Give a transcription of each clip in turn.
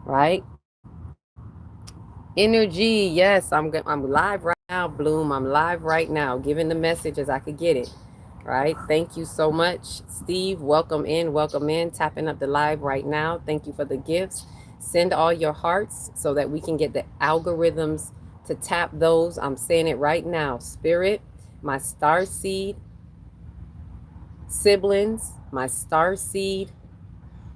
right? Energy, yes, I'm live right now, Bloom. I'm live right now, giving the message as I could get it. Right? Thank you so much, Steve. Welcome in, welcome in. Tapping up the live right now. Thank you for the gifts. Send all your hearts so that we can get the algorithms to tap those. I'm saying it right now. Spirit, my star seed siblings, my star seed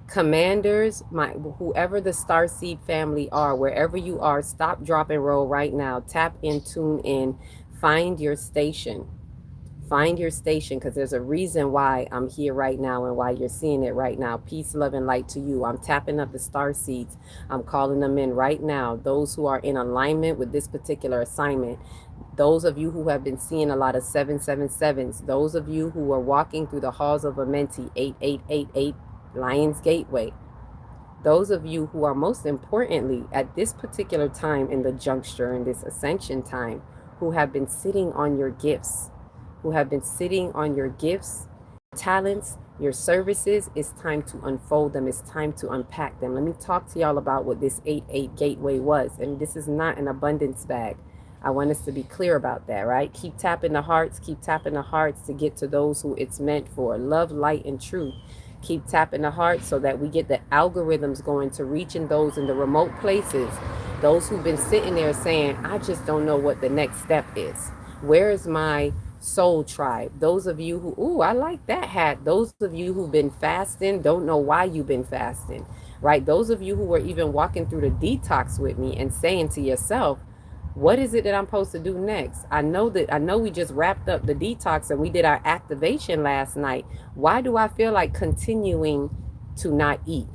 commanders, my whoever the star seed family are, wherever you are, stop, drop, and roll right now. Tap in, tune in, find your station. Find your station, because there's a reason why I'm here right now and why you're seeing it right now. Peace, love, and light to you. I'm tapping up the star seeds. I'm calling them in right now. Those who are in alignment with this particular assignment. Those of you who have been seeing a lot of 777s. Those of you who are walking through the halls of Amenti, 8888 Lions Gateway. Those of you who are most importantly at this particular time in the juncture, in this ascension time, who have been sitting on your gifts, who have been sitting on your gifts, talents, your services. It's time to unfold them. It's time to unpack them. Let me talk to y'all about what this 88 gateway was. And this is not an abundance bag. I want us to be clear about that, right? Keep tapping the hearts, keep tapping the hearts to get to those who it's meant for. Love, light, and truth. Keep tapping the hearts so that we get the algorithms going to reaching those in the remote places. Those who've been sitting there saying, I just don't know what the next step is. Where is my soul tribe? Those of you who, ooh, I like that hat. Those of you who've been fasting, don't know why you've been fasting, right? Those of you who were even walking through the detox with me and saying to yourself, what is it that I'm supposed to do next? I know we just wrapped up the detox and we did our activation last night. Why do I feel like continuing to not eat?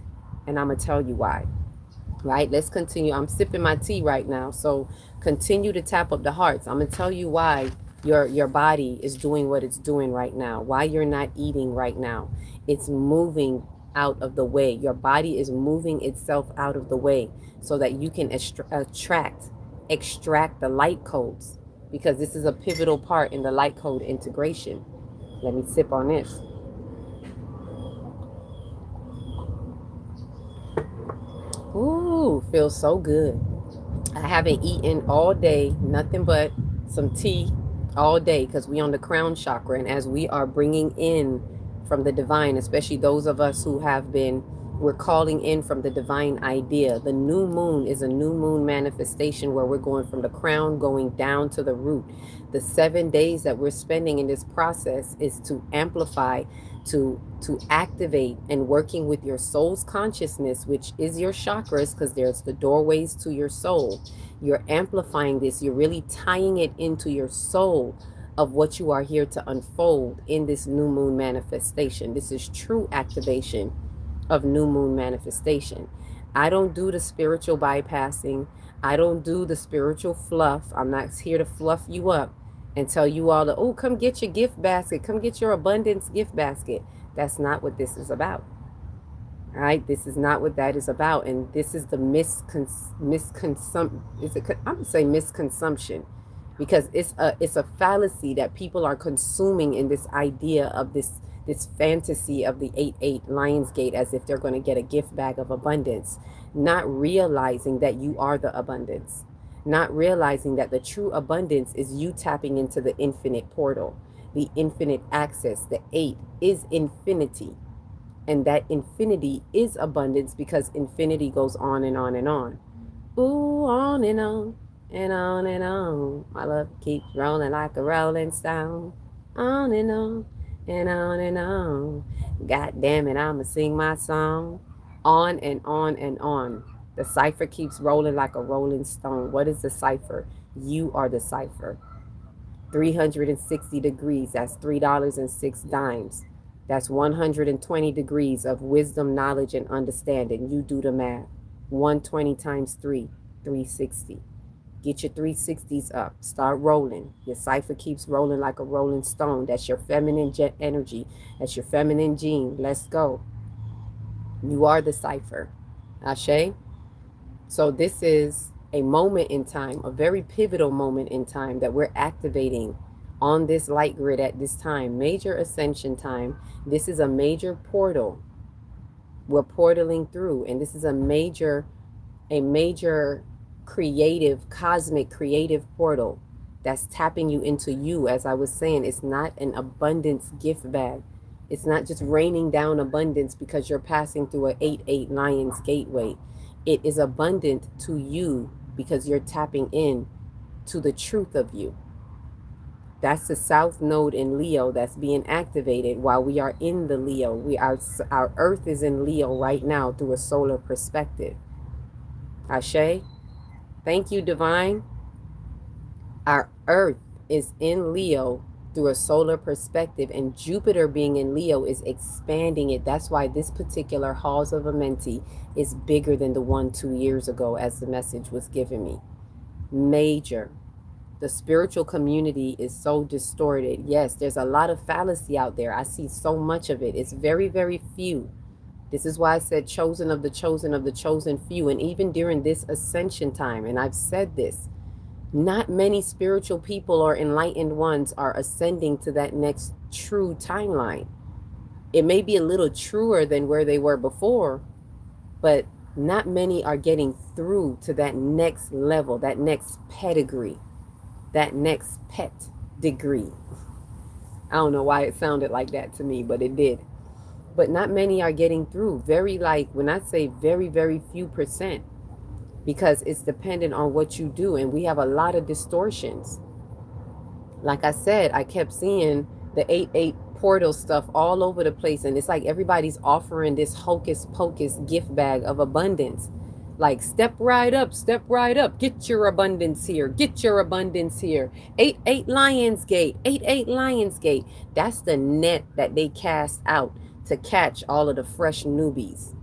And I'm going to tell you why. Right? Let's continue. I'm sipping my tea right now. So continue to tap up the hearts. I'm going to tell you why your body is doing what it's doing right now. Why you're not eating right now. It's moving out of the way. Your body is moving itself out of the way so that you can extract the light codes, because this is a pivotal part in the light code integration. Let me sip on this. Ooh, feels so good. I haven't eaten all day, nothing but some tea all day, because we on the crown chakra. And as we are bringing in from the divine, especially those of us who have been, we're calling in from the divine idea. The new moon is a new moon manifestation where we're going from the crown going down to the root. The 7 days that we're spending in this process is to amplify, to activate, and working with your soul's consciousness, which is your chakras, because there's the doorways to your soul. You're amplifying this. You're really tying it into your soul of what you are here to unfold in this new moon manifestation. This is true activation of new moon manifestation. I don't do the spiritual bypassing. I don't do the spiritual fluff. I'm not here to fluff you up and tell you all that, oh, come get your gift basket. Come get your abundance gift basket. That's not what this is about. All right, this is not what that is about. And this is the I'm gonna say misconsumption, because it's a fallacy that people are consuming in this idea of this fantasy of the 88 Lionsgate, as if they're going to get a gift bag of abundance, not realizing that you are the abundance, not realizing that the true abundance is you tapping into the infinite portal, the infinite access. The 8 is infinity, and that infinity is abundance, because infinity goes on and on and on. Ooh, on and on and on and on. My love keeps rolling like a rolling stone. On and on and on and on. God damn it, I'ma sing my song. On and on and on. The cipher keeps rolling like a rolling stone. What is the cipher? You are the cipher. 360 degrees, that's $3.06. That's 120 degrees of wisdom, knowledge, and understanding. You do the math. 120 times 3, 360. Get your 360s up. Start rolling. Your cipher keeps rolling like a rolling stone. That's your feminine jet energy. That's your feminine gene. Let's go. You are the cipher. Ashe? So this is a moment in time, a very pivotal moment in time that we're activating on this light grid at this time. Major ascension time. This is a major portal we're portaling through, and this is a major a major creative, cosmic creative portal that's tapping you into you. As I was saying, it's not an abundance gift bag. It's not just raining down abundance because you're passing through a 8-8 Lions gateway. It is abundant to you because you're tapping in to the truth of you. That's the South Node in Leo that's being activated while we are in the Leo. Our Earth is in Leo right now through a solar perspective. Ashe, thank you, Divine. Our Earth is in Leo through a solar perspective, and Jupiter being in Leo is expanding it. That's why this particular Halls of Amenti is bigger than the one 2 years ago, as the message was given me. Major. The spiritual community is so distorted. Yes, there's a lot of fallacy out there. I see so much of it. It's very, very few. This is why I said chosen of the chosen of the chosen few. And even during this ascension time, and I've said this, not many spiritual people or enlightened ones are ascending to that next true timeline. It may be a little truer than where they were before, but not many are getting through to that next level, that next pedigree, that next pet degree. I don't know why it sounded like that to me, but it did. But not many are getting through. Very, like, when I say very, very few percent, because it's dependent on what you do. And we have a lot of distortions. Like I said, I kept seeing the 8-8 portal stuff all over the place. And it's like everybody's offering this hocus pocus gift bag of abundance. Like, step right up, get your abundance here, get your abundance here. 8-8 Lionsgate, 8-8 Lionsgate. That's the net that they cast out to catch all of the fresh newbies.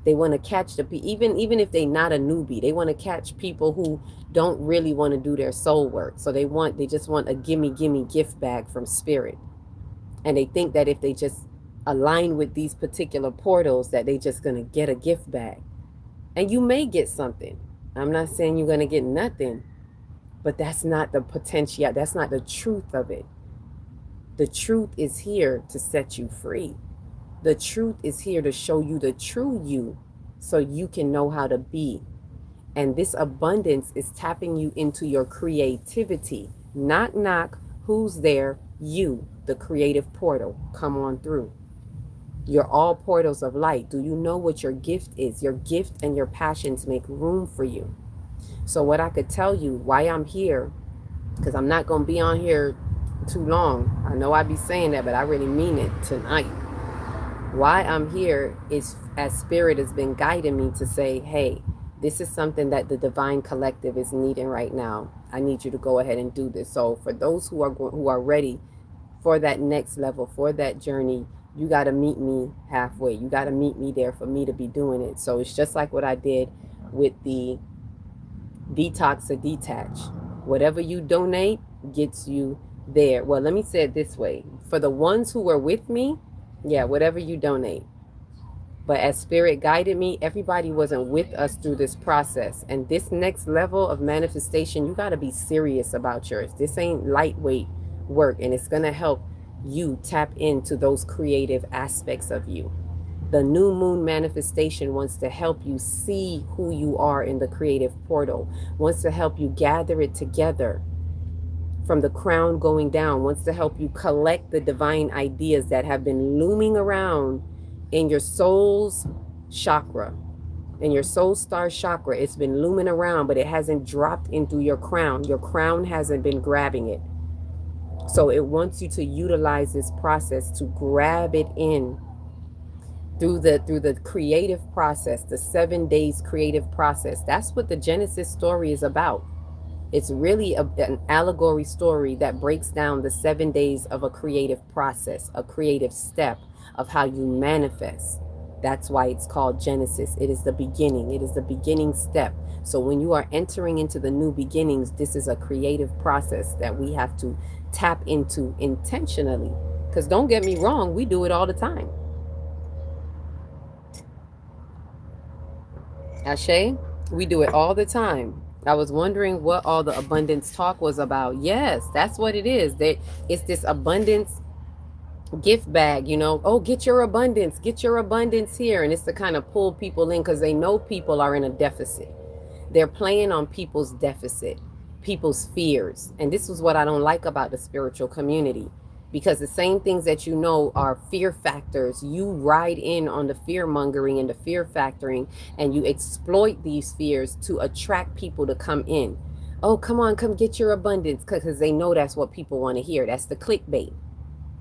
They want to catch even if they're not a newbie, they want to catch people who don't really want to do their soul work. So they just want a gimme gift bag from spirit. And they think that if they just align with these particular portals, that they just going to get a gift bag. And you may get something. I'm not saying you're going to get nothing, but that's not the potential. That's not the truth of it. The truth is here to set you free. The truth is here to show you the true you so you can know how to be. And this abundance is tapping you into your creativity. Knock, knock. Who's there? You, the creative portal. Come on through. You're all portals of light. Do you know what your gift is? Your gift and your passions make room for you. So what I could tell you, why I'm here, because I'm not going to be on here too long. I know I be saying that, but I really mean it tonight. Why I'm here is, as Spirit has been guiding me to say, hey, this is something that the Divine Collective is needing right now. I need you to go ahead and do this. So for those who are ready for that next level, for that journey, you got to meet me halfway. You got to meet me there for me to be doing it. So it's just like what I did with the Detox or Detach. Whatever you donate gets you there. Well, let me say it this way. For the ones who were with me, yeah, whatever you donate. But as Spirit guided me, everybody wasn't with us through this process. And this next level of manifestation, you got to be serious about yours. This ain't lightweight work, and it's going to help you tap into those creative aspects of you. The new moon manifestation wants to help you see who you are in the creative portal, wants to help you gather it together from the crown going down, wants to help you collect the divine ideas that have been looming around in your soul's chakra, in your soul star chakra. It's been looming around, but it hasn't dropped into your crown. Your crown hasn't been grabbing it. So it wants you to utilize this process to grab it in through the creative process, the 7 days creative process. That's what the Genesis story is about. It's really an allegory story that breaks down the 7 days of a creative process, a creative step of how you manifest. That's why it's called Genesis. It is the beginning. It is the beginning step. So when you are entering into the new beginnings, this is a creative process that we have to tap into intentionally. Because don't get me wrong, we do it all the time. Ashe, we do it all the time. I was wondering what all the abundance talk was about. Yes, that's what it is. It's this abundance gift bag, oh, get your abundance here. And it's to kind of pull people in because they know people are in a deficit. They're playing on people's deficit, people's fears. And this is what I don't like about the spiritual community, because the same things that are fear factors, you ride in on the fear mongering and the fear factoring, and you exploit these fears to attract people to come in. Oh, come on, come get your abundance, because they know that's what people want to hear. That's the clickbait.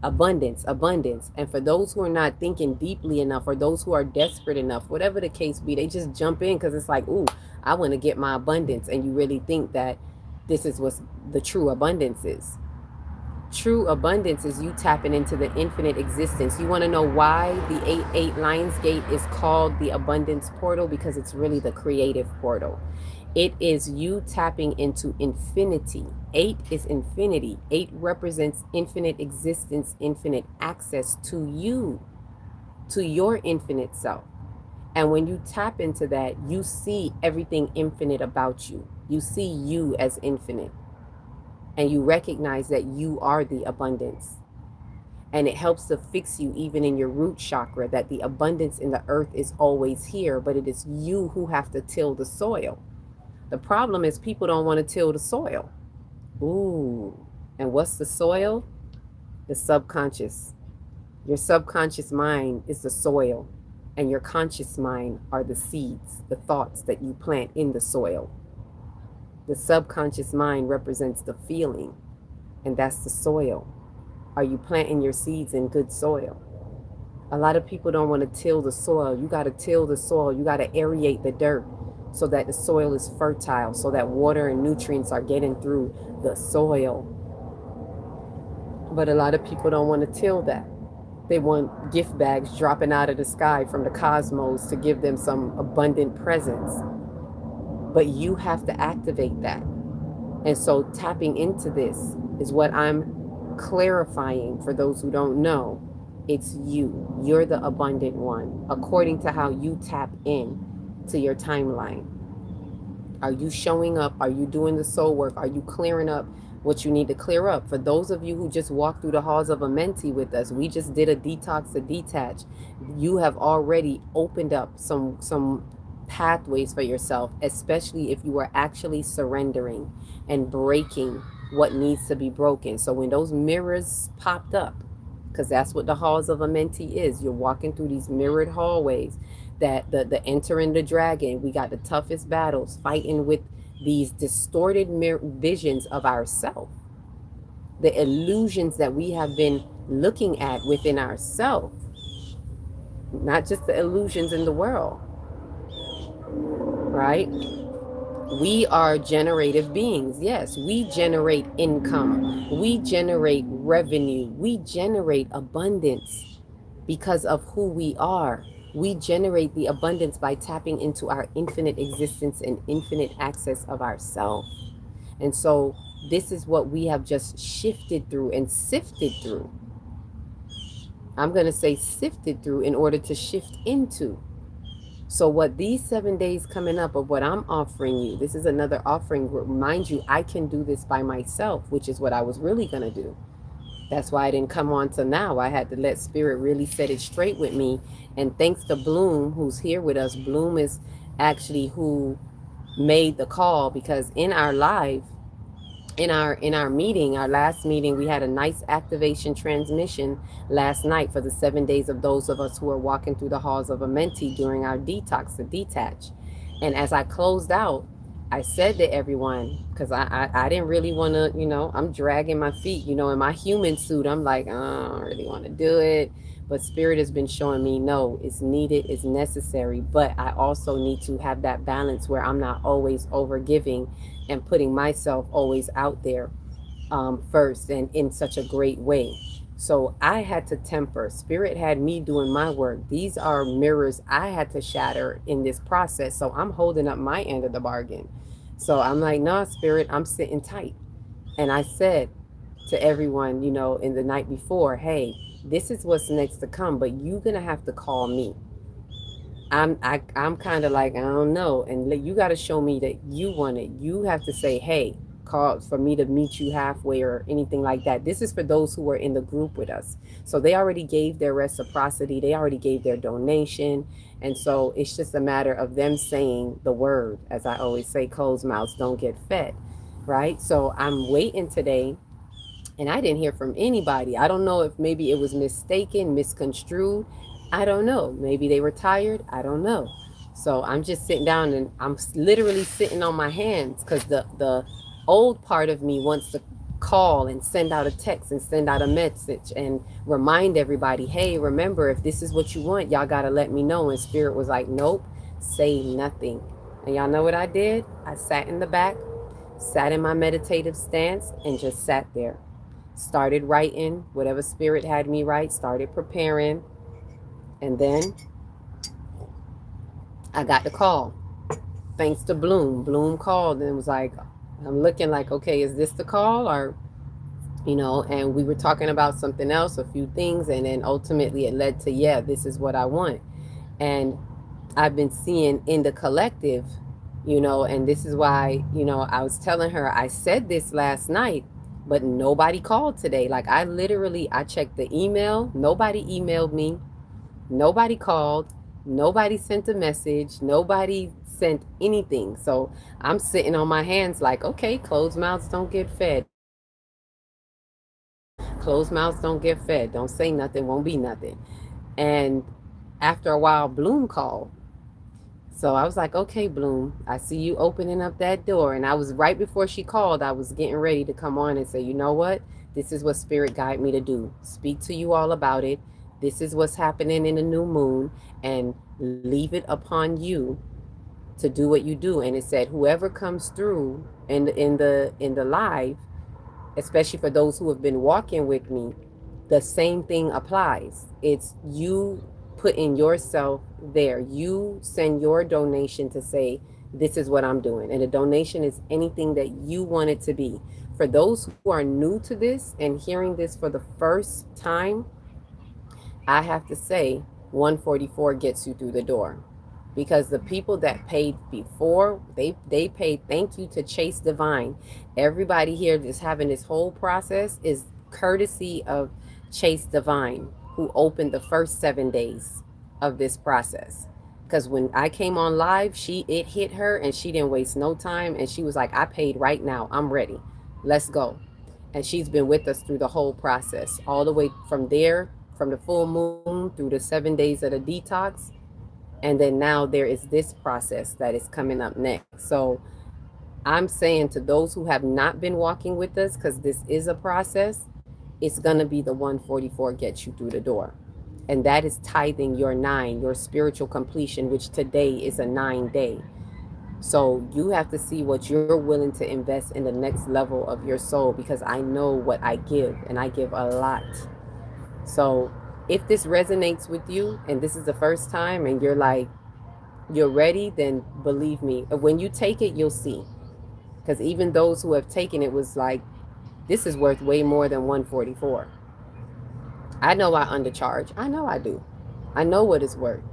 Abundance, abundance. And for those who are not thinking deeply enough, or those who are desperate enough, whatever the case be, they just jump in because it's like, ooh, I want to get my abundance. And you really think that this is what the true abundance is. True abundance is you tapping into the infinite existence. You want to know why the 8-8 Lionsgate is called the abundance portal? Because it's really the creative portal. It is you tapping into infinity. 8 is infinity. 8 represents infinite existence, infinite access to you, to your infinite self. And when you tap into that, you see everything infinite about you. You see you as infinite. And you recognize that you are the abundance. And it helps to fix you even in your root chakra, that the abundance in the earth is always here, but it is you who have to till the soil. The problem is people don't want to till the soil. Ooh. And what's the soil? The subconscious. Your subconscious mind is the soil, and your conscious mind are the seeds, the thoughts that you plant in the soil. The subconscious mind represents the feeling, and that's the soil. Are you planting your seeds in good soil? A lot of people don't want to till the soil. You got to till the soil. You got to aerate the dirt so that the soil is fertile, so that water and nutrients are getting through the soil. But a lot of people don't want to till that. They want gift bags dropping out of the sky from the cosmos to give them some abundant presents. But you have to activate that. And so tapping into this is what I'm clarifying for those who don't know. It's you. You're the abundant one, according to how you tap in to your timeline. Are you showing up? Are you doing the soul work? Are you clearing up what you need to clear up? For those of you who just walked through the halls of a mentee with us, we just did a detox, a detach. You have already opened up some pathways for yourself, especially if you are actually surrendering and breaking what needs to be broken. So when those mirrors popped up, because that's what the halls of a mentee is, you're walking through these mirrored hallways, that the entering the dragon, we got the toughest battles, fighting with these distorted visions of ourself, the illusions that we have been looking at within ourselves, not just the illusions in the world, right? We are generative beings. Yes, we generate income. We generate revenue. We generate abundance because of who we are. We generate the abundance by tapping into our infinite existence and infinite access of ourself. And so this is what we have just shifted through and sifted through. I'm going to say sifted through in order to shift into. So what these 7 days coming up of what I'm offering you, this is another offering. Mind you, I can do this by myself, which is what I was really going to do. That's why I didn't come on to now. I had to let Spirit really set it straight with me. And thanks to Bloom, who's here with us. Bloom is actually who made the call, because in our live, in our meeting, our last meeting, we had a nice activation transmission last night for the 7 days of those of us who are walking through the halls of a mentee during our detox, the detach. And as I closed out, I said to everyone, because I didn't really want to, I'm dragging my feet, in my human suit. I'm like, I don't really want to do it. But Spirit has been showing me, no, it's needed, it's necessary. But I also need to have that balance where I'm not always over giving and putting myself always out there first and in such a great way. So I had to temper. Spirit had me doing my work. These are mirrors I had to shatter in this process. So I'm holding up my end of the bargain. So I'm like, no, Spirit, I'm sitting tight. And I said to everyone, in the night before, hey, this is what's next to come, but you're going to have to call me. I'm kind of like, I don't know. And you got to show me that you want it. You have to say, hey, call for me to meet you halfway or anything like that. This is for those who were in the group with us. So they already gave their reciprocity, they already gave their donation. And so it's just a matter of them saying the word. As I always say, closed mouths don't get fed, right? So I'm waiting today, and I didn't hear from anybody. I don't know if maybe it was mistaken, misconstrued. I don't know. Maybe they were tired. I don't know. So I'm just sitting down and I'm literally sitting on my hands because the old part of me wants to call and send out a text and send out a message and remind everybody, hey, remember, if this is what you want, y'all got to let me know. And Spirit was like, nope, say nothing. And y'all know what I did? I sat in the back, sat in my meditative stance, and just sat there. Started writing whatever Spirit had me write, started preparing, and then I got the call. Thanks to Bloom. Bloom called and was like, I'm looking like, okay, is this the call? Or, and we were talking about something else, a few things, and then ultimately it led to, yeah, this is what I want. And I've been seeing in the collective, and this is why, I was telling her, I said this last night, but nobody called today. Like I checked the email. Nobody emailed me. Nobody called. Nobody sent a message. Nobody sent anything. So I'm sitting on my hands like, okay, closed mouths don't get fed. Closed mouths don't get fed. Don't say nothing, won't be nothing. And after a while, Bloom called. So I was like, okay, Bloom, I see you opening up that door. And I was right before she called, I was getting ready to come on and say, you know what? This is what Spirit guided me to do. Speak to you all about it. This is what's happening in the new moon, and leave it upon you to do what you do. And it said, whoever comes through in the live, especially for those who have been walking with me, the same thing applies. It's you putting yourself there. You send your donation to say, this is what I'm doing. And a donation is anything that you want it to be. For those who are new to this and hearing this for the first time, I have to say 144 gets you through the door. Because the people that paid before, they paid thank you to Chase Divine. Everybody here just having this whole process is courtesy of Chase Divine, who opened the first 7 days of this process. Because when I came on live, it hit her and she didn't waste no time. And she was like, I paid right now. I'm ready. Let's go. And she's been with us through the whole process, all the way from there, from the full moon through the 7 days of the detox. And then now there is this process that is coming up next. So I'm saying to those who have not been walking with us, because this is a process, it's going to be the 144 gets you through the door. And that is tithing your 9, your spiritual completion, which today is a 9-day. So you have to see what you're willing to invest in the next level of your soul, because I know what I give, and I give a lot. So if this resonates with you and this is the first time and you're like, you're ready, then believe me, when you take it, you'll see. Because even those who have taken it was like, this is worth way more than 144. I know I undercharge. I know I do. I know what it's worth.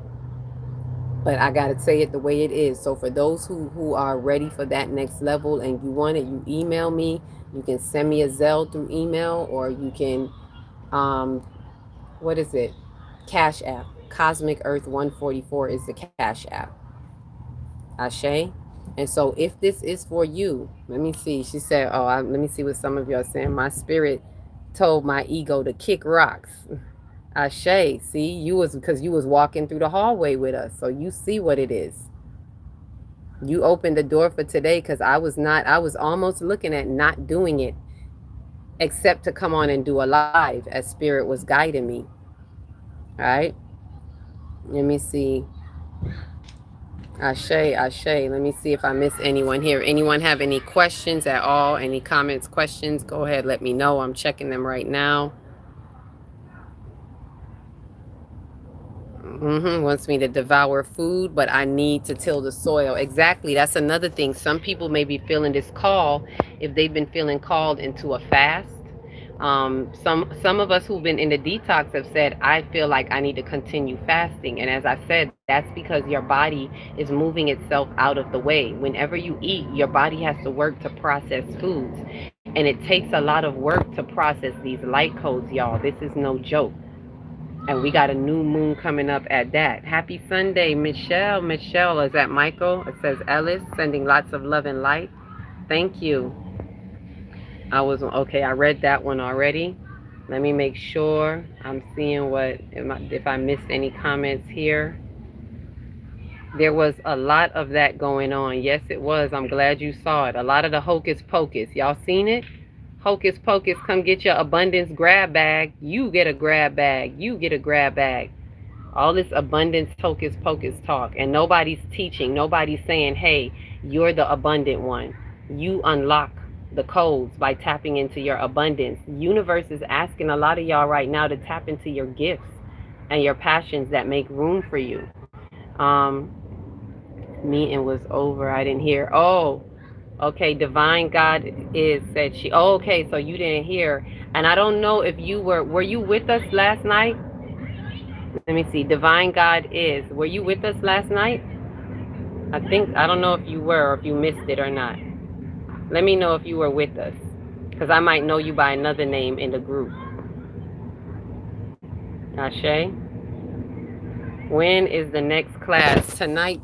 But I got to say it the way it is. So for those who are ready for that next level and you want it, you email me. You can send me a Zelle through email, or you can, what is it? Cash App. Cosmic Earth 144 is the Cash App. Ashe. And so if this is for you, let me see. She said, let me see what some of you are saying. My spirit told my ego to kick rocks. Ashe. See, because you was walking through the hallway with us. So you see what it is. You opened the door for today, because I was almost looking at not doing it, except to come on and do a live as Spirit was guiding me. All right. Let me see. Ashe, Ashe. Let me see if I miss anyone here. Anyone have any questions at all? Any comments, questions? Go ahead, let me know. I'm checking them right now. Wants me to devour food, but I need to till the soil. Exactly. That's another thing. Some people may be feeling this call if they've been feeling called into a fast, Some of us who've been in the detox have said, I feel like I need to continue fasting. And as I said, that's because your body is moving itself out of the way. Whenever you eat, your body has to work to process foods. And it takes a lot of work to process these light codes, y'all. This is no joke. And we got a new moon coming up at that. Happy Sunday, Michelle. Michelle, is that Michael? It says Ellis, sending lots of love and light. Thank you. Okay, I read that one already. Let me make sure I'm seeing if I missed any comments here. There was a lot of that going on. Yes, it was. I'm glad you saw it. A lot of the hocus pocus. Y'all seen it? Hocus pocus, come get your abundance grab bag. You get a grab bag. You get a grab bag. All this abundance hocus pocus talk. And nobody's teaching. Nobody's saying, hey, you're the abundant one. You unlock the codes by tapping into your abundance. The universe is asking a lot of y'all right now to tap into your gifts and your passions that make room for you. Meeting was over. I didn't hear. Oh, okay. Divine God is said she. Oh, okay. So you didn't hear. And I don't know if you were you with us last night? Let me see. Divine God is. Were you with us last night? I don't know if you were or if you missed it or not. Let me know if you were with us, because I might know you by another name in the group. Ashe? When is the next class? Tonight.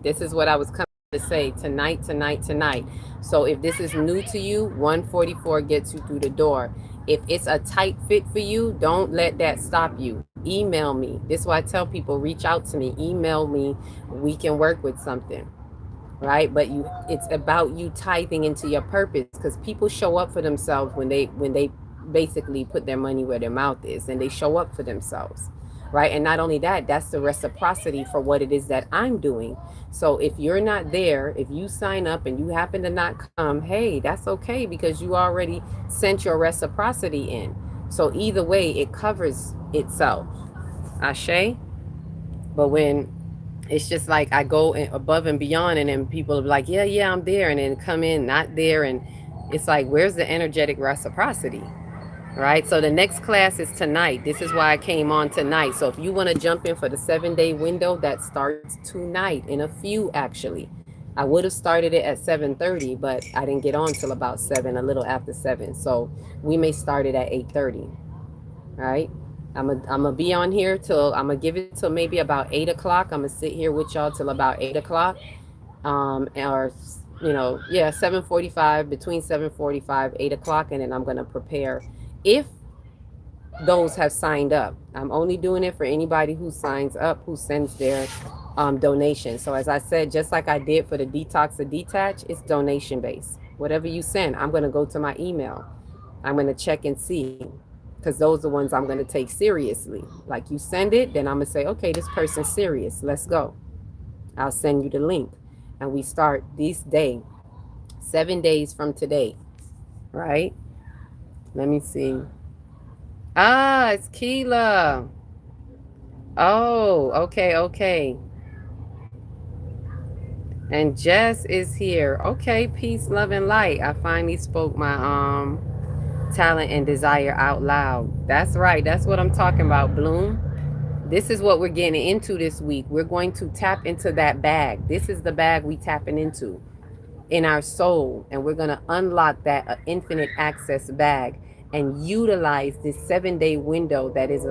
This is what I was coming to say. Tonight. So if this is new to you, 144 gets you through the door. If it's a tight fit for you, don't let that stop you. Email me. This is why I tell people, reach out to me. Email me. We can work with something. Right? But it's about you tithing into your purpose, because people show up for themselves when they basically put their money where their mouth is, and they show up for themselves. Right? And not only that, that's the reciprocity for what it is that I'm doing. So if you're not there, if you sign up and you happen to not come, hey, that's okay, because you already sent your reciprocity in. So either way, it covers itself. Ashe? But when it's just like I go above and beyond, and then people are like, yeah, I'm there, and then come in not there, and it's like, where's the energetic reciprocity? Right? So the next class is tonight. This is why I came on tonight. So if you want to jump in for the 7-day window, that starts tonight, in a few actually. I would have started it at 7:30, but I didn't get on till about 7, a little after 7. So we may start it at 8:30. Right? I'm gonna be on here till, I'm gonna give it till maybe about 8 o'clock. I'm gonna sit here with y'all till about 8 o'clock. Or 7:45, between 7:45, 8 o'clock, and then I'm gonna prepare. If those have signed up, I'm only doing it for anybody who signs up, who sends their donation. So as I said, just like I did for the detox or detach, it's donation based. Whatever you send, I'm gonna go to my email. I'm gonna check and see, because those are the ones I'm going to take seriously. Like, you send it, then I'm going to say, okay, this person's serious. Let's go. I'll send you the link. And we start this day, 7 days from today. Right? Let me see. It's Keela. Oh, okay. And Jess is here. Okay, peace, love, and light. I finally spoke my talent and desire out loud. That's right. That's what I'm talking about, Bloom. This is what we're getting into this week. We're going to tap into that bag. This is the bag we tapping into in our soul, and we're going to unlock that infinite access bag and utilize this 7-day window that is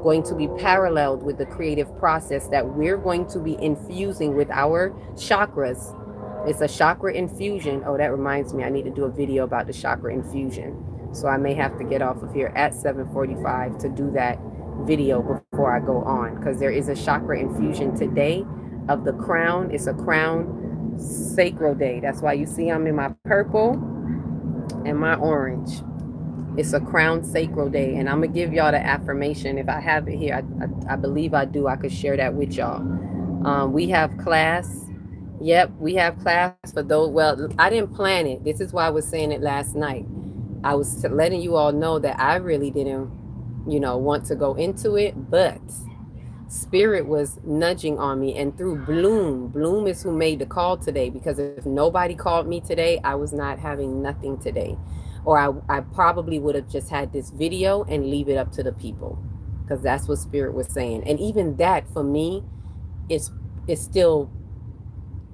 going to be paralleled with the creative process that we're going to be infusing with our chakras. It's a chakra infusion. Oh, that reminds me, I need to do a video about the chakra infusion. So I may have to get off of here at 7:45 to do that video before I go on, because there is a chakra infusion today of the crown. It's a crown sacral day. That's why you see I'm in my purple and my orange. It's a crown sacral day, and I'm gonna give y'all the affirmation. If I have it here, I believe I do. I could share that with y'all. We have class. Yep, we have class for those. Well, I didn't plan it. This is why I was saying it last night. I was letting you all know that I really didn't, want to go into it, but Spirit was nudging on me, and through Bloom is who made the call today, because if nobody called me today, I was not having nothing today. Or I probably would have just had this video and leave it up to the people, because that's what Spirit was saying. And even that for me is still,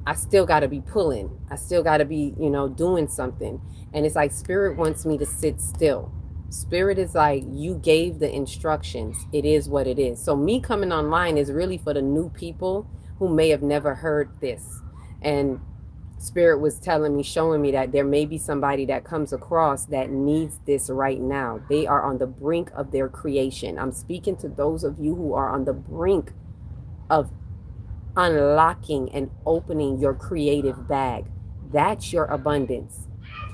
I still got to be pulling. I still got to be, doing something. And it's like Spirit wants me to sit still. Spirit is like, you gave the instructions. It is what it is. So me coming online is really for the new people who may have never heard this. And Spirit was telling me, showing me that there may be somebody that comes across that needs this right now. They are on the brink of their creation. I'm speaking to those of you who are on the brink of unlocking and opening your creative bag. That's your abundance.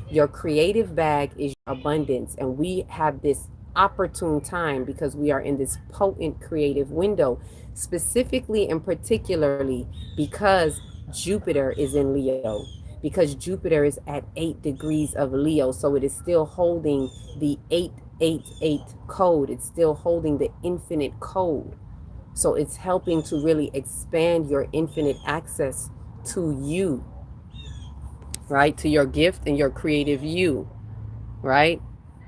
Your creative bag is your abundance. And we have this opportune time because we are in this potent creative window, specifically and particularly because Jupiter is in Leo, because Jupiter is at 8 degrees of Leo. So it is still holding the 888 code. It's still holding the infinite code. So it's helping to really expand your infinite access to you, right? To your gift and your creative you, right?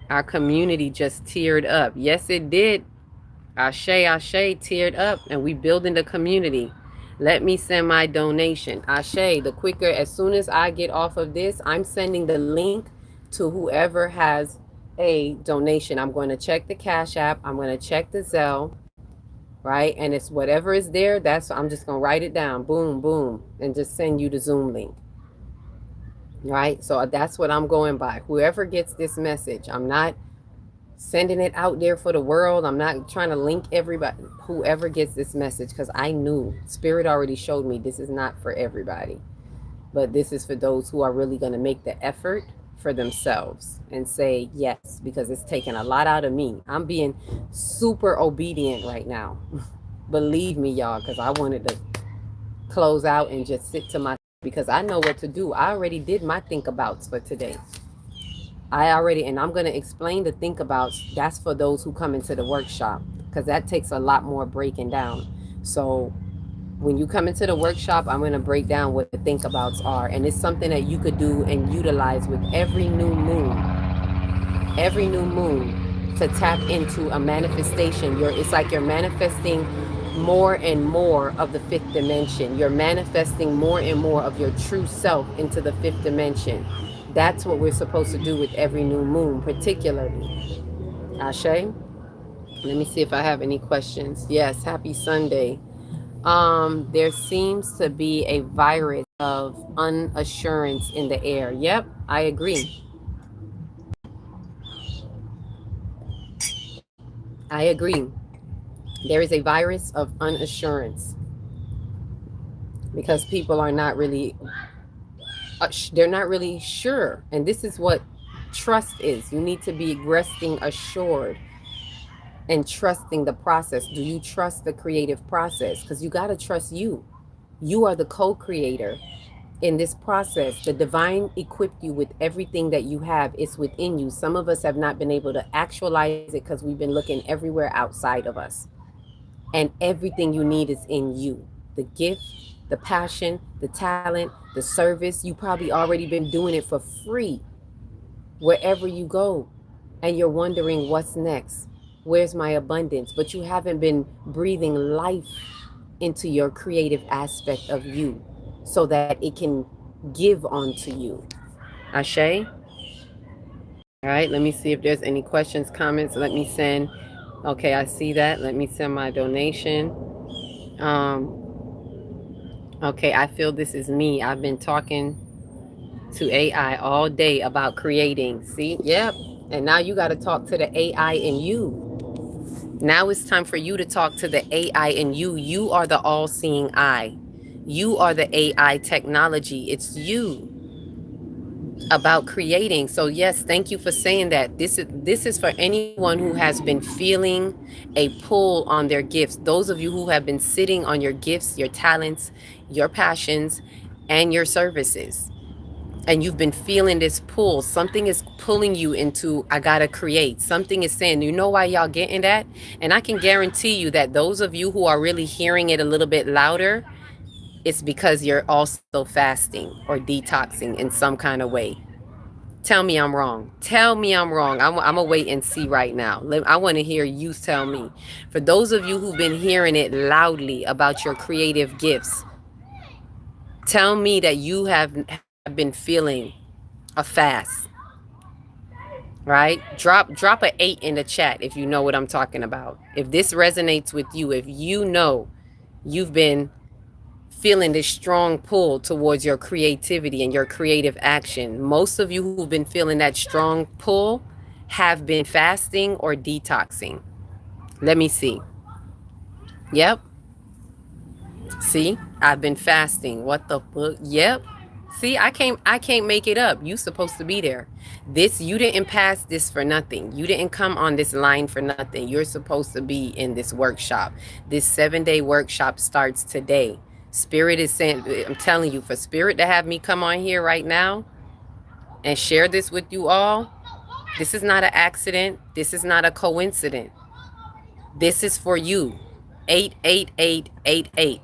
Our community just teared up. Yes, it did. Ashe, teared up, and we building the community. Let me send my donation. Ashe, the quicker, as soon as I get off of this, I'm sending the link to whoever has a donation. I'm going to check the Cash App. I'm going to check the Zelle, right? And it's whatever is there, I'm just going to write it down. Boom, boom, and just send you the Zoom link. Right? So that's what I'm going by. Whoever gets this message, I'm not sending it out there for the world. I'm not trying to link everybody. Whoever gets this message, because I knew Spirit already showed me this is not for everybody, but this is for those who are really going to make the effort for themselves and say yes, because it's taking a lot out of me. I'm being super obedient right now. Believe me, y'all, because I wanted to close out and just sit to myself, because I know what to do. I already did my think abouts for today. And I'm going to explain the think abouts. That's for those who come into the workshop, because that takes a lot more breaking down. So when you come into the workshop, I'm going to break down what the think abouts are. And it's something that you could do and utilize with every new moon to tap into a manifestation. It's like you're manifesting more and more of the fifth dimension. You're manifesting more and more of your true self into the fifth dimension. That's what we're supposed to do with every new moon, particularly. Ashe? Let me see if I have any questions. Yes, happy Sunday. There seems to be a virus of unassurance in the air. Yep, I agree. I agree. There is a virus of unassurance because people are not really they're not really sure. And this is what trust is. You need to be resting assured and trusting the process. Do you trust the creative process? Because you got to trust you. You are the co-creator in this process. The divine equipped you with everything that you have. It's within you. Some of us have not been able to actualize it because we've been looking everywhere outside of us. And everything you need is in you. The gift, the passion, the talent, the service. You probably already been doing it for free wherever you go. And you're wondering what's next. Where's my abundance? But you haven't been breathing life into your creative aspect of you so that it can give onto you. Ashe? All right, let me see if there's any questions, comments. Let me send. Okay, I see that. Let me send my donation. Okay, I feel this is me. I've been talking to AI all day about creating. See? Yep. And now you got to talk to the AI in you. Now it's time for you to talk to the AI in you. You are the all-seeing eye. You are the AI technology. It's you about creating. So yes, thank you for saying that. This is for anyone who has been feeling a pull on their gifts. Those of you who have been sitting on your gifts, your talents, your passions, and your services. And you've been feeling this pull. Something is pulling you into, I gotta create. Something is saying, you know why y'all getting that? And I can guarantee you that those of you who are really hearing it a little bit louder, it's because you're also fasting or detoxing in some kind of way. Tell me I'm wrong. Tell me I'm wrong. I'm going to wait and see right now. I want to hear you tell me. For those of you who've been hearing it loudly about your creative gifts, tell me that you have been feeling a fast, right? Drop a 8 in the chat if you know what I'm talking about. If this resonates with you, if you know you've been feeling this strong pull towards your creativity and your creative action. Most of you who've been feeling that strong pull have been fasting or detoxing. Let me see. Yep. See, I've been fasting. What the fuck? Yep. See, I can't make it up. You supposed to be there. This, you didn't pass this for nothing. You didn't come on this line for nothing. You're supposed to be in this workshop. This 7-day workshop starts today. Spirit is saying, I'm telling you, for Spirit to have me come on here right now and share this with you all, this is not an accident. This is not a coincidence. This is for you. 88888.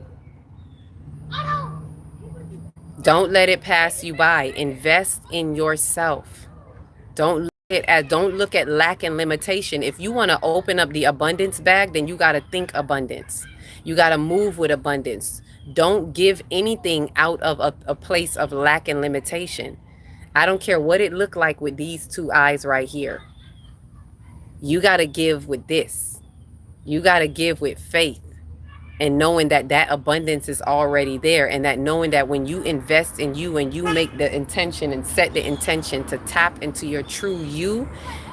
Don't let it pass you by. Invest in yourself. Don't look at lack and limitation. If you want to open up the abundance bag, then you got to think abundance. You got to move with abundance. Don't give anything out of a place of lack and limitation. I don't care what it looked like with these two eyes right here. You got to give with this. You got to give with faith. And knowing that that abundance is already there, and that knowing that when you invest in you and you make the intention and set the intention to tap into your true you,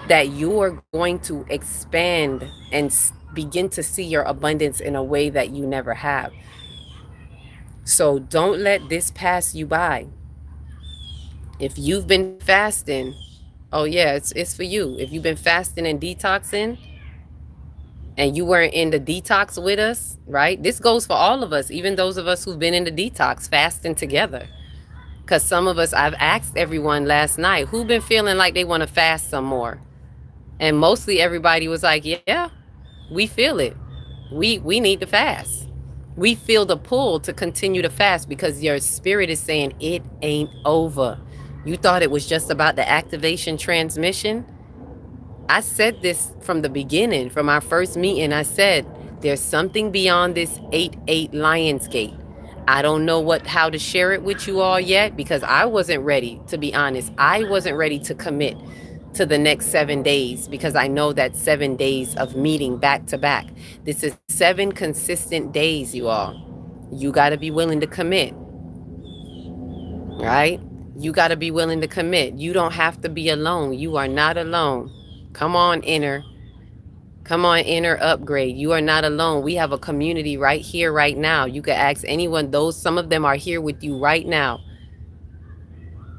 that you are going to expand and begin to see your abundance in a way that you never have. So don't let this pass you by. If you've been fasting, oh yeah, it's for you. If you've been fasting and detoxing, and you weren't in the detox with us, right? This goes for all of us, even those of us who've been in the detox, fasting together. Because some of us, I've asked everyone last night, who been feeling like they want to fast some more? And mostly everybody was like, yeah, we feel it. We need to fast. We feel the pull to continue to fast because your spirit is saying it ain't over. You thought it was just about the activation transmission? I said this from the beginning, from our first meeting. I said, there's something beyond this 8-8 Lionsgate. I don't know how to share it with you all yet because I wasn't ready, to be honest. I wasn't ready to commit to the next 7 days because I know that 7 days of meeting back to back. This is 7 consistent days, you all. You got to be willing to commit, right? You got to be willing to commit. You don't have to be alone. You are not alone. Come on, inner upgrade. You are not alone. We have a community right here, right now. You could ask anyone. Some of them are here with you right now.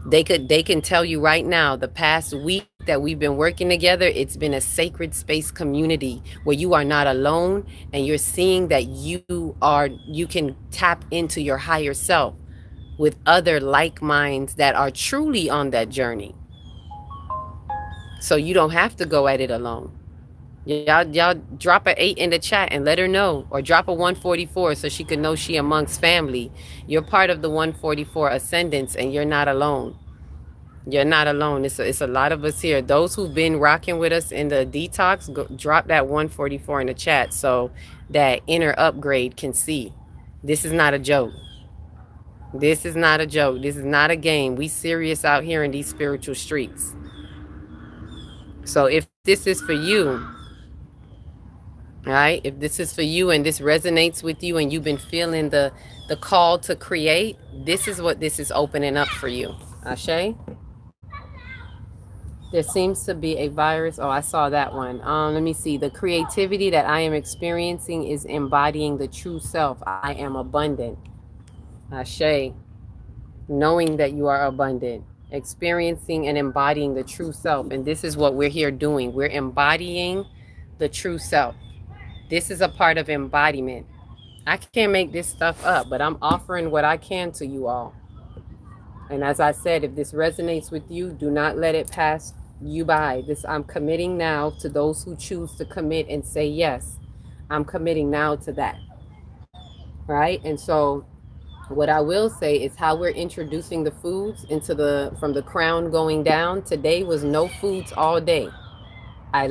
They can tell you right now, the past week that we've been working together, it's been a sacred space community where you are not alone, and you're seeing that you can tap into your higher self with other like minds that are truly on that journey. So you don't have to go at it alone. Y'all drop an 8 in the chat and let her know, or drop a 144 so she can know she amongst family. You're part of the 144 ascendants, and you're not alone. You're not alone. It's a lot of us here. Those who've been rocking with us in the detox, drop that 144 in the chat so that inner upgrade can see. This is not a joke. This is not a joke. This is not a game. We serious out here in these spiritual streets. So if this is for you, right? If this is for you and this resonates with you and you've been feeling the call to create, this is what this is opening up for you. Ashe? There seems to be a virus. Oh, I saw that one. Let me see. The creativity that I am experiencing is embodying the true self. I am abundant. Ashe. Knowing that you are abundant. Experiencing and embodying the true self. And this is what we're here doing. We're embodying the true self. This is a part of embodiment. I can't make this stuff up, but I'm offering what I can to you all. And as I said, if this resonates with you, do not let it pass you by. I'm committing now to those who choose to commit and say yes. I'm committing now to that. Right? And so What I will say is how we're introducing the foods into the from the crown going down. Today was no foods all day. I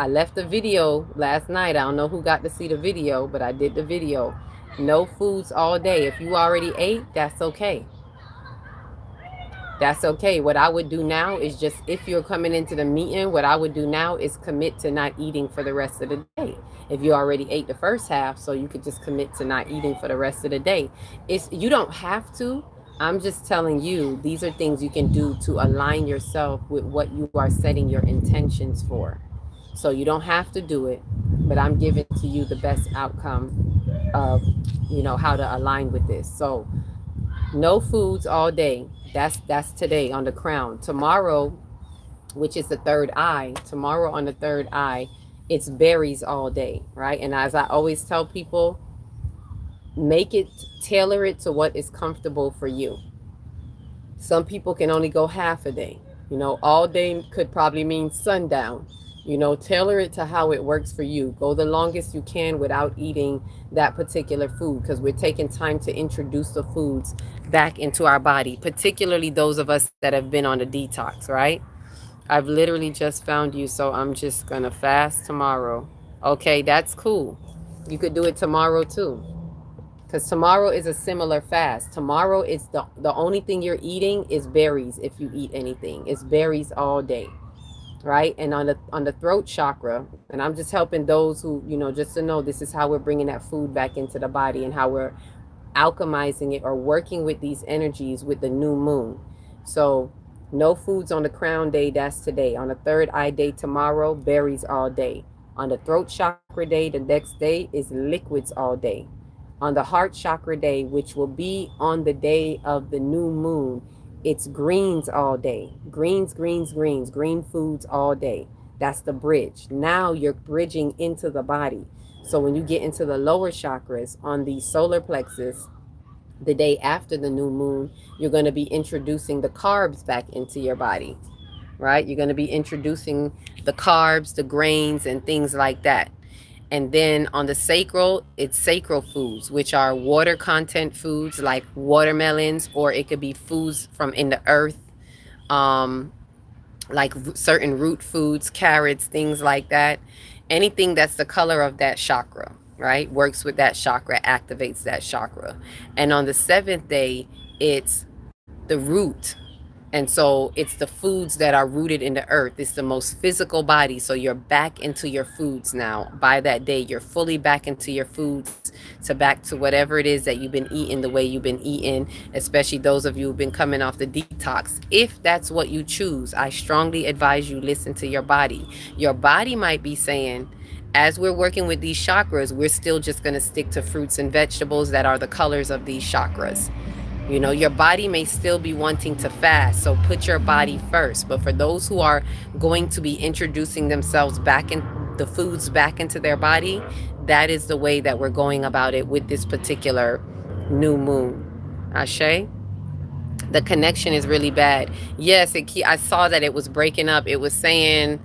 left the video last night. I don't know who got to see the video, but I did the video. No foods all day. If you already ate, that's okay. That's okay. What I would do now is just, if you're coming into the meeting, what I would do now is commit to not eating for the rest of the day. If you already ate the first half, so you could just commit to not eating for the rest of the day. You don't have to. I'm just telling you, these are things you can do to align yourself with what you are setting your intentions for. So you don't have to do it, but I'm giving to you the best outcome of, how to align with this. So no foods all day. That's today on the crown. Tomorrow, which is the third eye, tomorrow on the third eye, it's berries all day, right? And as I always tell people, tailor it to what is comfortable for you. Some people can only go half a day. All day could probably mean sundown. Tailor it to how it works for you. Go the longest you can without eating that particular food, because we're taking time to introduce the foods back into our body, particularly those of us that have been on the detox, right? I've literally just found you, so I'm just gonna fast tomorrow. Okay, that's cool. You could do it tomorrow too, because tomorrow is a similar fast. Tomorrow is the only thing you're eating is berries. If you eat anything, it's berries all day, right? And on the throat chakra, and I'm just helping those who, just to know this is how we're bringing that food back into the body and how we're alchemizing it or working with these energies with the new moon. So no foods on the crown day, that's today. On the third eye day tomorrow, berries all day. On the throat chakra day, the next day is liquids all day. On the heart chakra day, which will be on the day of the new moon, it's greens all day. Greens, greens, greens, green foods all day. That's the bridge. Now you're bridging into the body. So when you get into the lower chakras on the solar plexus, the day after the new moon, you're going to be introducing the carbs back into your body, right? You're going to be introducing the carbs, the grains, and things like that. And then on the sacral, it's sacral foods, which are water content foods like watermelons, or it could be foods from in the earth, like certain root foods, carrots, things like that. Anything that's the color of that chakra, right? Works with that chakra, activates that chakra. And on the seventh day, it's the root. And so it's the foods that are rooted in the earth. It's the most physical body. So you're back into your foods now. By that day, you're fully back into your foods, to back to whatever it is that you've been eating the way you've been eating, especially those of you who've been coming off the detox. If that's what you choose, I strongly advise you listen to your body. Your body might be saying, as we're working with these chakras, we're still just going to stick to fruits and vegetables that are the colors of these chakras. Your body may still be wanting to fast, so put your body first. But for those who are going to be introducing themselves back in the foods back into their body, that is the way that we're going about it with this particular new moon. Ashe? The connection is really bad. Yes, I saw that it was breaking up. It was saying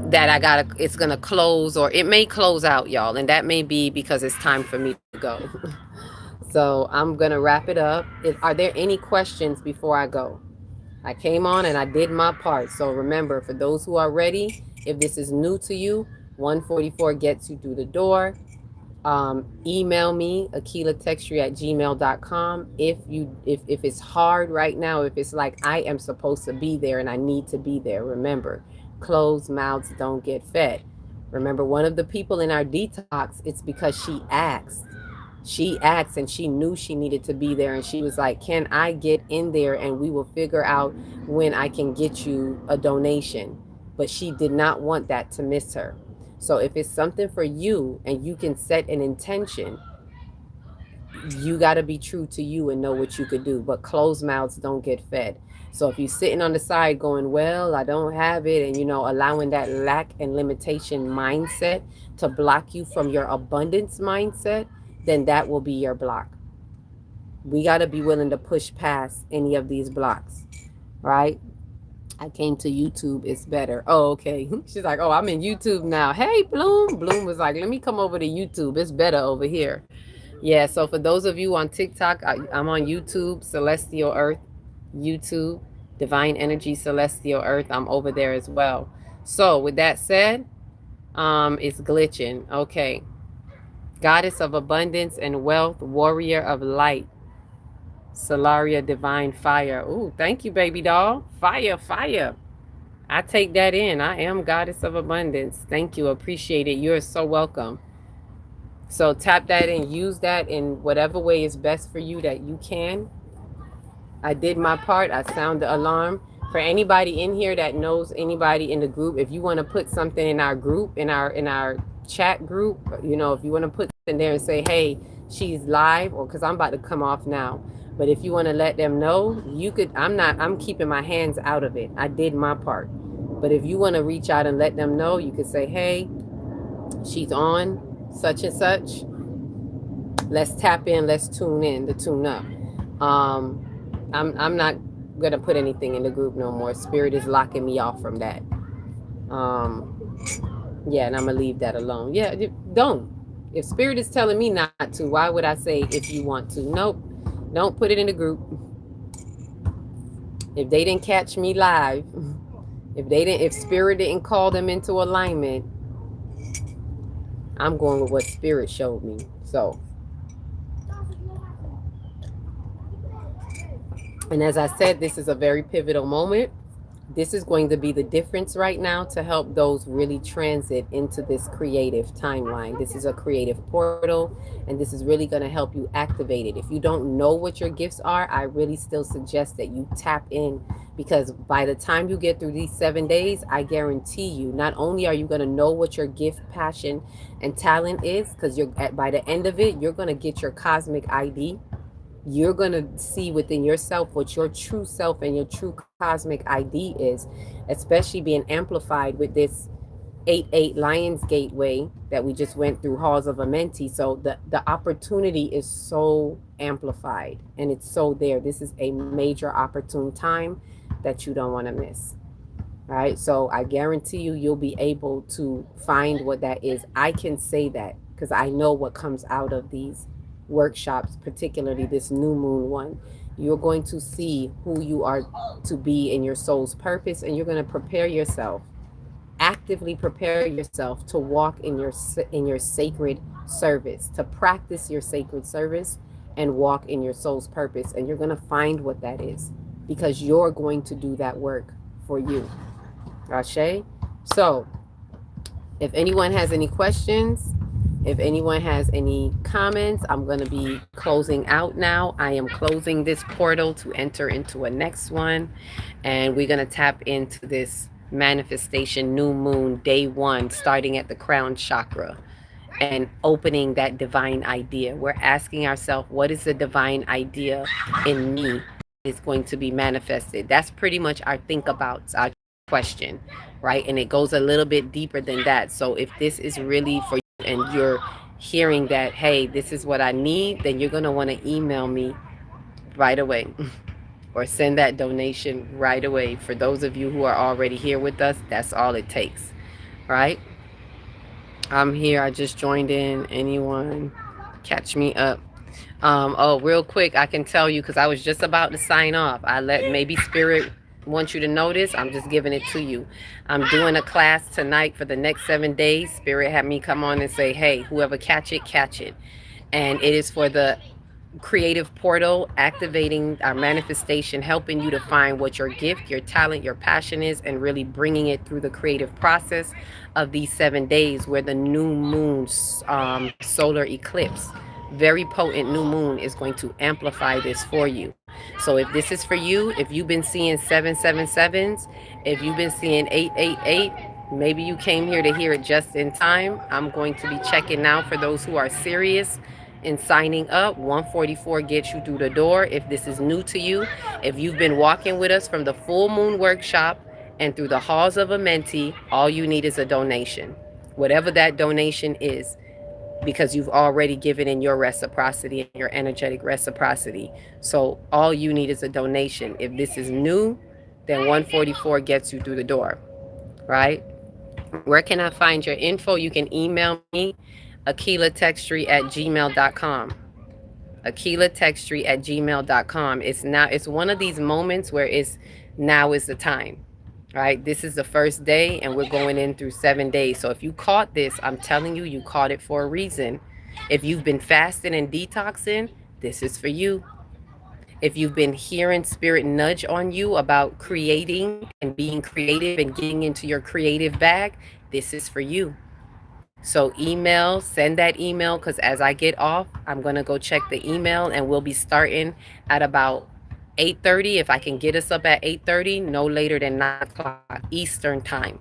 that it's gonna close, or it may close out, y'all, and that may be because it's time for me to go. So I'm going to wrap it up. Are there any questions before I go? I came on and I did my part. So remember, for those who are ready, if this is new to you, 144 gets you through the door. Email me, akilatexture@gmail.com. If it's hard right now, if it's like I am supposed to be there and I need to be there, remember, closed mouths don't get fed. Remember, one of the people in our detox, it's because she asked. She asked and she knew she needed to be there. And she was like, can I get in there and we will figure out when I can get you a donation. But she did not want that to miss her. So if it's something for you and you can set an intention, you got to be true to you and know what you could do. But closed mouths don't get fed. So if you're sitting on the side going, well, I don't have it, and, allowing that lack and limitation mindset to block you from your abundance mindset, then that will be your block. We got to be willing to push past any of these blocks, right? I came to YouTube. It's better. Oh, okay. She's like, I'm in YouTube now. Hey, Bloom. Bloom was like, let me come over to YouTube. It's better over here. Yeah, so for those of you on TikTok, I'm on YouTube, Celestial Earth, YouTube, Divine Energy, Celestial Earth. I'm over there as well. So with that said, it's glitching. Okay. Goddess of abundance and wealth, warrior of light, Solaria divine fire. Ooh, thank you, baby doll. Fire, fire. I take that in. I am goddess of abundance. Thank you. Appreciate it. You're so welcome. So tap that in. Use that in whatever way is best for you that you can. I did my part. I sound the alarm. For anybody in here that knows anybody in the group, if you want to put something in our group, in our chat group, if you want to put in there and say, hey, she's live, or because I'm about to come off now. But if you want to let them know, you could. I'm keeping my hands out of it. I did my part. But if you want to reach out and let them know, you could say, hey, she's on such and such. Let's tap in. Let's tune in to tune up. I'm not gonna put anything in the group no more. Spirit is locking me off from that. Yeah, and I'm gonna leave that alone. Yeah, don't. If Spirit is telling me not to, why would I say if you want to? Nope. Don't put it in the group. If they didn't catch me live, if Spirit didn't call them into alignment, I'm going with what Spirit showed me. So, and as I said, this is a very pivotal moment. This is going to be the difference right now to help those really transit into this creative timeline. This is a creative portal, and this is really going to help you activate it. If you don't know what your gifts are, I really still suggest that you tap in, because by the time you get through these 7 days, I guarantee you, not only are you going to know what your gift, passion, and talent is, because by the end of it, you're going to get your cosmic ID. You're going to see within yourself what your true self and your true cosmic ID is, especially being amplified with this 8-8 Lions Gateway that we just went through, Halls of Amenti. So the opportunity is so amplified and it's so there. This is a major opportune time that you don't want to miss. All right. So I guarantee you'll be able to find what that is. I can say that because I know what comes out of these workshops, particularly this new moon one. You're going to see who you are to be in your soul's purpose, and you're going to prepare yourself, actively prepare yourself to walk in your sacred service, to practice your sacred service and walk in your soul's purpose. And you're going to find what that is, because you're going to do that work for you. Ashe. So if anyone has any questions, if anyone has any comments, I'm going to be closing out now. I am closing this portal to enter into a next one. And we're going to tap into this manifestation new moon day 1, starting at the crown chakra and opening that divine idea. We're asking ourselves, what is the divine idea in me is going to be manifested? That's pretty much our think about, our question, right? And it goes a little bit deeper than that. So if this is really for you and you're hearing that, hey, this is what I need, then you're going to want to email me right away or send that donation right away. For those of you who are already here with us, that's all it takes, right? I'm here. I just joined in. Anyone catch me up? Oh, real quick, I can tell you, because I was just about to sign off. I let maybe Spirit want you to know this. I'm just giving it to you. I'm doing a class tonight for the next 7 days. Spirit had me come on and say, hey, whoever catch it, catch it. And it is for the creative portal, activating our manifestation, helping you to find what your gift, your talent, your passion is, and really bringing it through the creative process of these 7 days, where the new moon solar eclipse, very potent new moon, is going to amplify this for you. So if this is for you, if you've been seeing 777s, if you've been seeing 888, maybe you came here to hear it just in time. I'm going to be checking now for those who are serious in signing up. 144 gets you through the door. If this is new to you, if you've been walking with us from the full moon workshop and through the halls of Amenti, all you need is a donation, whatever that donation is, because you've already given in your reciprocity and your energetic reciprocity. So all you need is a donation. If this is new, then 144 gets you through the door, right? Where can I find your info? You can email me, akilatextry@gmail.com. AkilaTextry@gmail.com. It's one of these moments where it's now is the time. Right? This is the first day and we're going in through 7 days. So if you caught this, I'm telling you, you caught it for a reason. If you've been fasting and detoxing, this is for you. If you've been hearing spirit nudge on you about creating and being creative and getting into your creative bag, this is for you. So email, send that email, because as I get off, I'm going to go check the email and we'll be starting at about 8:30. If I can get us up at 8:30, no later than 9 o'clock Eastern time.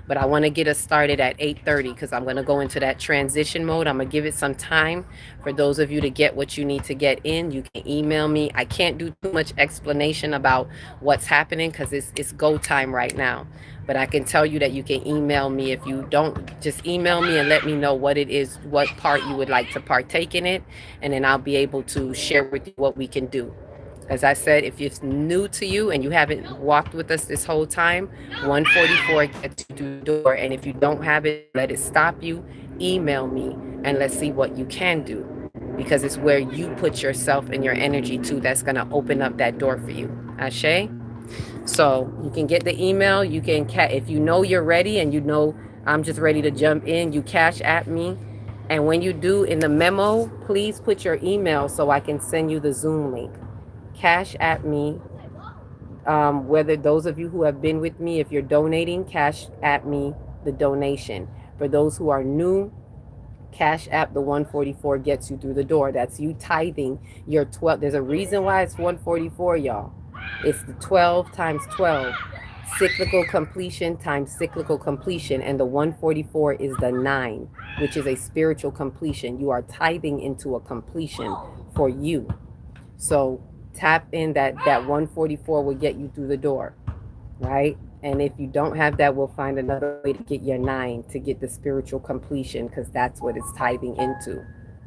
But I want to get us started at 8:30 because I'm going to go into that transition mode. I'm going to give it some time for those of you to get what you need to get in. You can email me. I can't do too much explanation about what's happening because it's go time right now. But I can tell you that you can email me. If you don't, just email me and let me know what it is, what part you would like to partake in it. And then I'll be able to share with you what we can do. As I said, if it's new to you and you haven't walked with us this whole time, 144 gets you through the door. And if you don't have it, let it stop you. Email me and let's see what you can do. Because it's where you put yourself and your energy to that's going to open up that door for you. Ashe? So you can get the email. You can, if you know you're ready and you know I'm just ready to jump in, you cash at me. And when you do in the memo, please put your email so I can send you the Zoom link. Cash at me. Whether those of you who have been with me, if you're donating, cash at me the donation. For those who are new, cash app the 144 gets you through the door. That's you tithing your 12. There's a reason why it's 144, y'all. It's the 12 times 12. Cyclical completion times cyclical completion. And the 144 is the 9, which is a spiritual completion. You are tithing into a completion for you. So tap in that 144 will get you through the door, right? And if you don't have that, we'll find another way to get your 9 to get the spiritual completion, because that's what it's tithing into.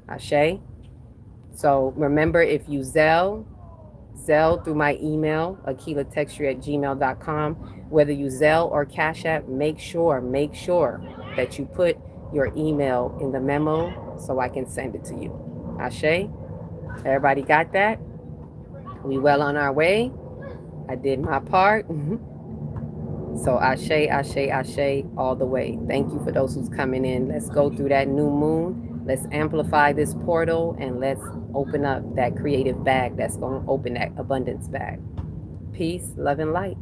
Ashe? So remember, if you Zelle through my email, akilatextry@gmail.com, whether you Zelle or Cash App, make sure that you put your email in the memo so I can send it to you. Ashe? Everybody got that? We well on our way. I did my part. So ashe, ashe, ashe all the way. Thank you for those who's coming in. Let's go through that new moon. Let's amplify this portal and let's open up that creative bag that's going to open that abundance bag. Peace, love, and light.